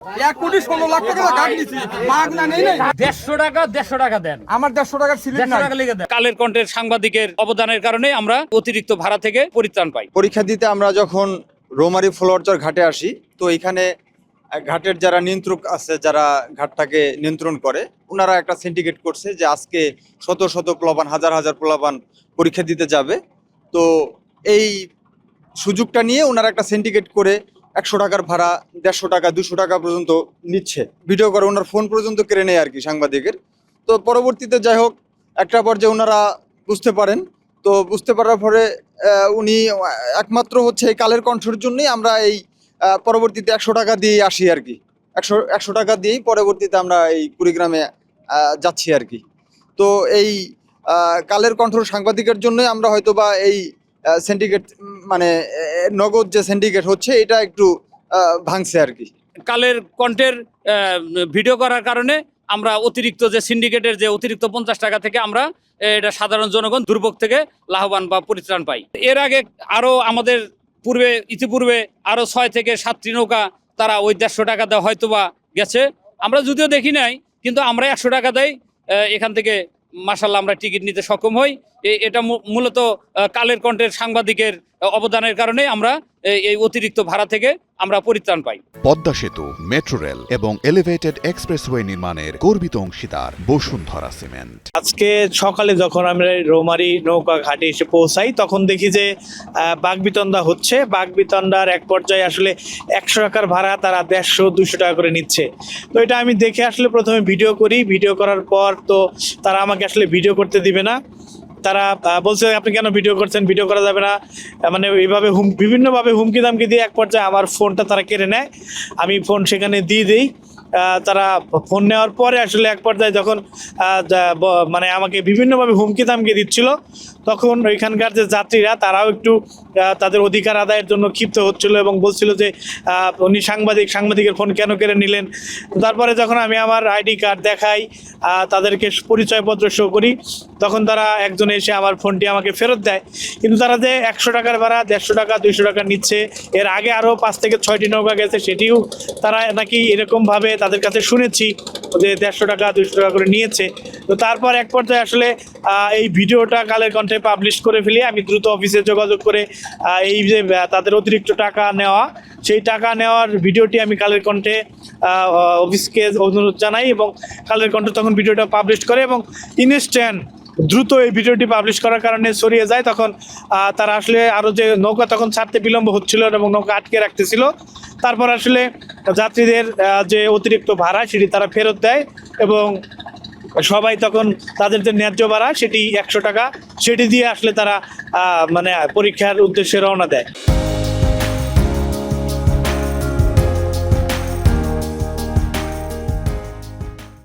1,16,00,000 টাকা গাড়ি নিছি মাগনা নেই নাই 150 টাকা দেন। আমার 150 টাকার সিলিং 150 টাকা লিখে দেন। কালের কণ্ঠের সাংবাদিকের অবদানের কারণে আমরা অতিরিক্ত ভাড়া থেকে পরিত্রাণ পাই। পরীক্ষা দিতে আমরা যখন রৌমারী ফুলরচর ঘাটে আসি, তো এখানে ঘাটের যারা নিয়ন্ত্রক আছে, যারা ঘাটটাকে নিয়ন্ত্রণ করে, ওনারা একটা সিন্ডিকেট করছে যে আজকে শত শত প্লাবান, হাজার হাজার প্লাবান পরীক্ষা দিতে যাবে। তো এই সুযোগটা নিয়ে ওনারা একটা সিন্ডিকেট করে 100 টাকার ভাড়া 150 টাকা 200 টাকা পর্যন্ত নিচ্ছে, ভিডিও করে ওনার ফোন পর্যন্ত কেড়ে নেয় আর কি সাংবাদিকের। তো পরবর্তীতে যাই হোক একটা পর্যায়ে ওনারা বুঝতে পারেন। তো বুঝতে পারার পরে উনি একমাত্র হচ্ছে এই কালের কণ্ঠের জন্যই আমরা এই পরবর্তীতে 100 টাকা দিয়ে আসি আর কি। 100 টাকা দিয়েই পরবর্তীতে আমরা এই কুড়িগ্রামে যাচ্ছি আর কি। তো এই কালের কণ্ঠ সাংবাদিকের জন্যই আমরা হয়তো বা এই সিন্ডিকেট মানে নগদ যে সিন্ডিকেট হচ্ছে এটা একটু ভাঙছে আর কি। কালের কণ্ঠের ভিডিও করার কারণে আমরা অতিরিক্ত যে সিন্ডিকেটের যে অতিরিক্ত 50 টাকা থেকে আমরা এটা সাধারণ জনগণ দুর্ভোগ থেকে লাভবান বা পরিত্রাণ পাই। এর আগে আরো আমাদের ইতিপূর্বে আরো 6 থেকে 7টি নৌকা তারা ওই 150 টাকা দেওয়া হয়তো বা গেছে, আমরা যদিও দেখি নাই, কিন্তু আমরা 100 টাকা দেই এখান থেকে মাশাআল্লাহ আমরা টিকিট নিতে সক্ষম হই। এটা মূলত কালের কণ্ঠের সাংবাদিকের অবদানের কারণে আমরা এই অতিরিক্ত ভাড়া থেকে আমরা পরিত্রাণ পাই। পদ্মা সেতু, মেট্রো রেল এবং এলিভেটেড এক্সপ্রেসওয়ে নির্মাণের গর্বিত অংশীদার বসুন্ধরা সিমেন্ট। আজকে সকালে যখন আমরা রৌমারী নৌকা ঘাটে এসে পৌঁছাই, তখন দেখি যে বাগবিতণ্ডা হচ্ছে। বাগবিতণ্ডার এক পর্যায়ে আসলে 100 টাকার ভাড়া তারা 150-200 টাকা করে নিচ্ছে। তো এটা আমি দেখে আসলে প্রথমে ভিডিও করি। ভিডিও করার পর তো তারা আমাকে আসলে ভিডিও করতে দিবে না। তারা বলছে আপনি কেন ভিডিও করছেন, ভিডিও করা যাবে না, মানে এইভাবে বিভিন্নভাবে হুমকি দামকি দিয়ে এক পর্যায়ে আমার ফোনটা তারা কেড়ে নেয়। আমি ফোন সেখানে দিয়ে দিই। তারা ফোন নেওয়ার পরে আসলে এক পর্যায়ে যখন মানে আমাকে বিভিন্নভাবে হুমকি দামকি দিচ্ছিল, তখন ওইখানকার যে যাত্রীরা তারাও একটু তাদের অধিকার আদায়ের জন্য ক্ষিপ্ত হচ্ছিল এবং বলছিল যে উনি সাংবাদিকের ফোন কেন কেড়ে নিলেন। তারপরে যখন আমি আমার আইডি কার্ড দেখাই, তাদেরকে পরিচয়পত্র শো করি, তখন তারা একজন এসে আমার ফোনটি আমাকে ফেরত দেয়। কিন্তু তারা যে 100 টাকার ভাড়া 150 টাকা 200 টাকা নিচ্ছে, এর আগে আরও 5 থেকে 6টি নৌকা গেছে, সেটিও তারা নাকি এরকমভাবে তাদের কাছে শুনেছি যে 150 টাকা 200 টাকা করে নিয়েছে। তো তারপর এক পর্যায়ে আসলে এই ভিডিওটা কালের কণ্ঠে পাবলিশ করে ফেলি। আমি দ্রুত অফিসে যোগাযোগ করে এই যে তাদের অতিরিক্ত টাকা নেওয়া, সেই টাকা নেওয়ার ভিডিওটি আমি কালের কণ্ঠে অফিসকে অনুরোধ জানাই এবং কালের কণ্ঠ তখন ভিডিওটা পাবলিশ করে এবং ইনস্ট্যান্ট দ্রুত এই ভিডিওটি পাবলিশ করার কারণে ছড়িয়ে যায়। তখন তারা আসলে আরও যে নৌকা তখন ছাড়তে বিলম্ব হচ্ছিল এবং নৌকা আটকে রাখতেছিল, তারপর আসলে যাত্রীদের যে অতিরিক্ত ভাড়া সেটি তারা ফেরত দেয় এবং সবাই তখন তাদের যে ন্যায্য ভাড়া সেটি 100 টাকা, সেটি দিয়ে আসলে তারা মানে পরীক্ষার উদ্দেশ্যে রওনা দেয়।